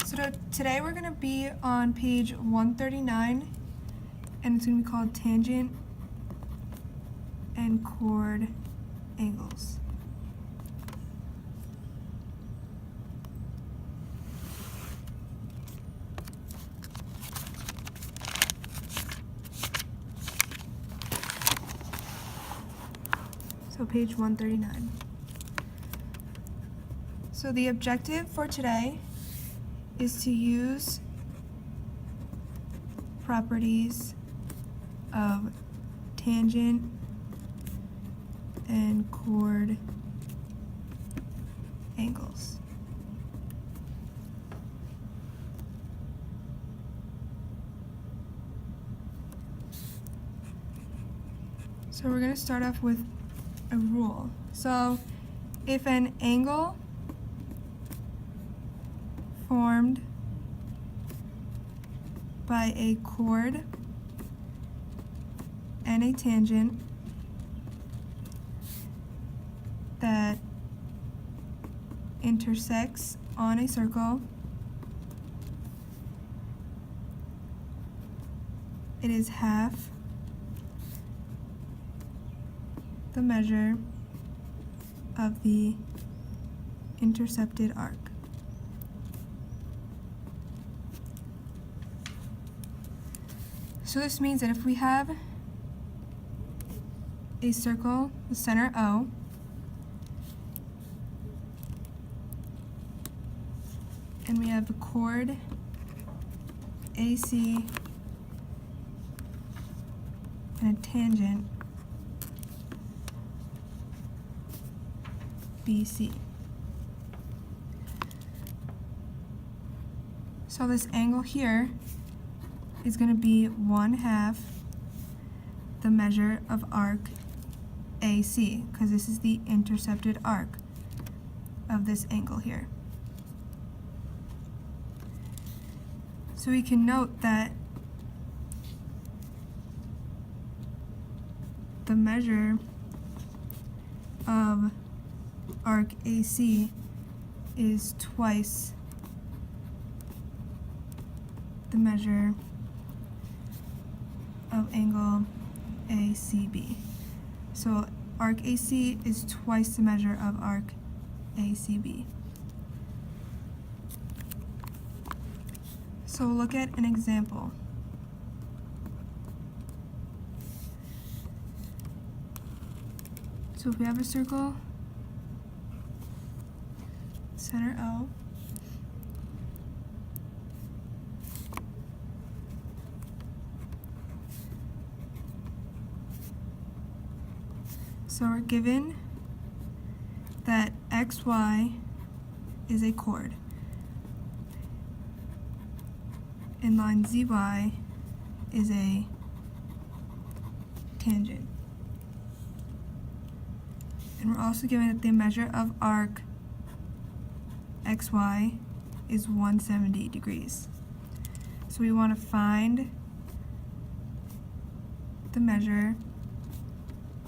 Today we're going to be on page 139, and it's going to be called Tangent and Chord Angles. So page 139. So the objective for today is to use properties of tangent and chord angles. So we're going to start off with a rule. So if an angle formed by a chord and a tangent that intersects on a circle, it is half the measure of the intercepted arc. So this means that if we have a circle with center O, and we have a chord AC and a tangent BC. So this angle here is going to be 1/2 the measure of arc AC, because this is the intercepted arc of this angle here. So we can note that the measure of arc AC is twice the measure of angle ACB. So arc AC is twice the measure of arc ACB. So we'll look at an example. So if we have a circle, center O, so we're given that XY is a chord and line ZY is a tangent. And we're also given that the measure of arc XY is 170 degrees. So we want to find the measure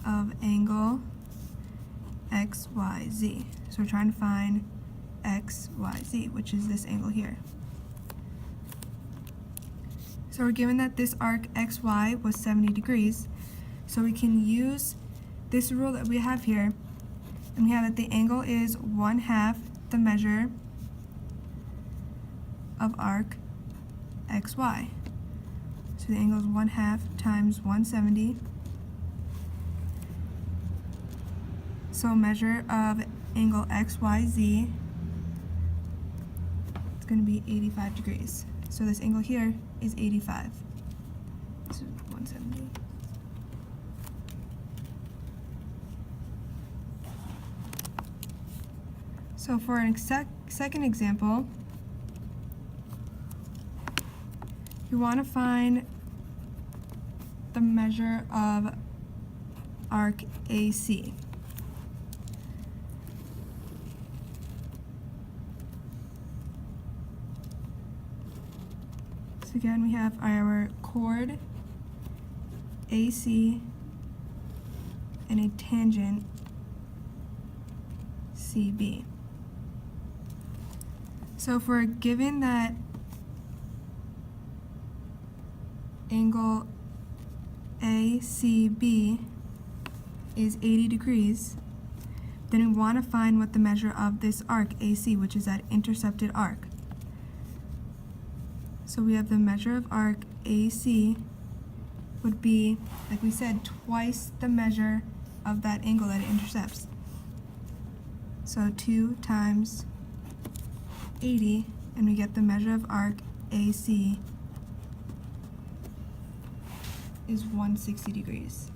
of angle XYZ. So we're trying to find XYZ, which is this angle here. So we're given that this arc XY was 70 degrees. So we can use this rule that we have here, and we have that the angle is 1/2 the measure of arc XY. So the angle is 1/2 times 170. So measure of angle XYZ is going to be 85 degrees. So this angle here is 85. So 170. So for an second example, you want to find the measure of arc AC. So again, we have our chord AC and a tangent CB. So if we're given that angle ACB is 80 degrees, then we want to find what the measure of this arc AC, which is that intercepted arc. So we have the measure of arc AC would be, like we said, twice the measure of that angle that it intercepts. So 2 times 80, and we get the measure of arc AC is 160 degrees.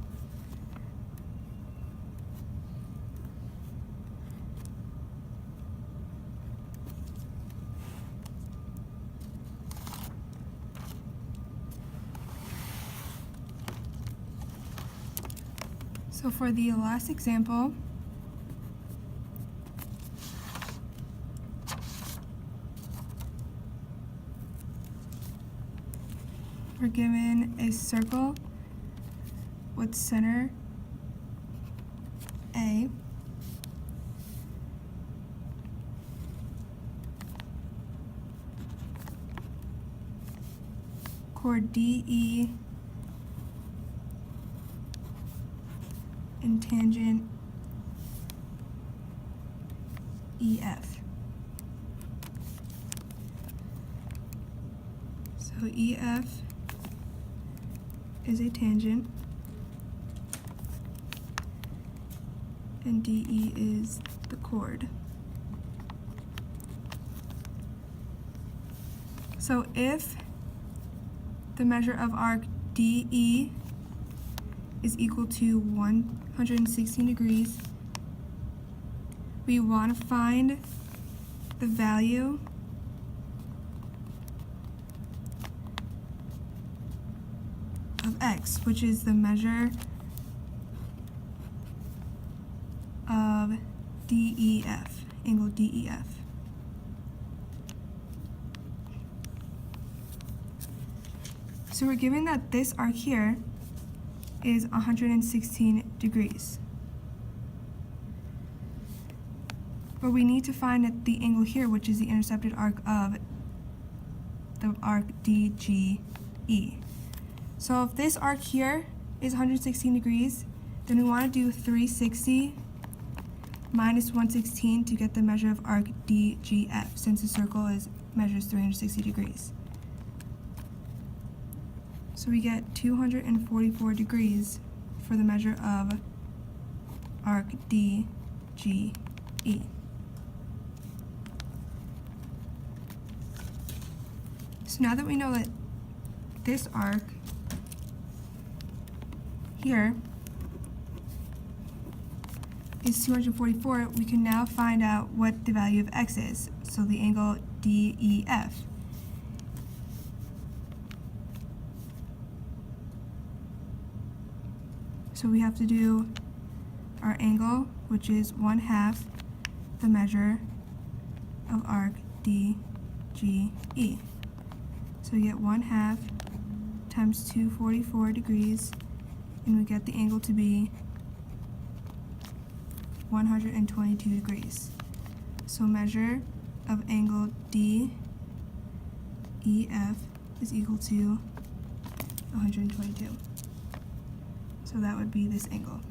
So for the last example, we're given a circle with center A, chord DE, and tangent EF. So EF is a tangent and DE is the chord. So if the measure of arc DE is equal to 116 degrees, we want to find the value of x, which is the measure of DEF, angle DEF. So we're given that this arc here is 116 degrees. But we need to find the angle here, which is the intercepted arc of the arc DGE. So if this arc here is 116 degrees, then we want to do 360 minus 116 to get the measure of arc DGF, since the circle measures 360 degrees. So we get 244 degrees for the measure of arc DGE. So now that we know that this arc here is 244, we can now find out what the value of x is, so the angle DEF. So we have to do our angle, which is 1/2 the measure of arc DGE. So we get 1/2 times 244 degrees, and we get the angle to be 122 degrees. So measure of angle DEF is equal to 122. So that would be this angle.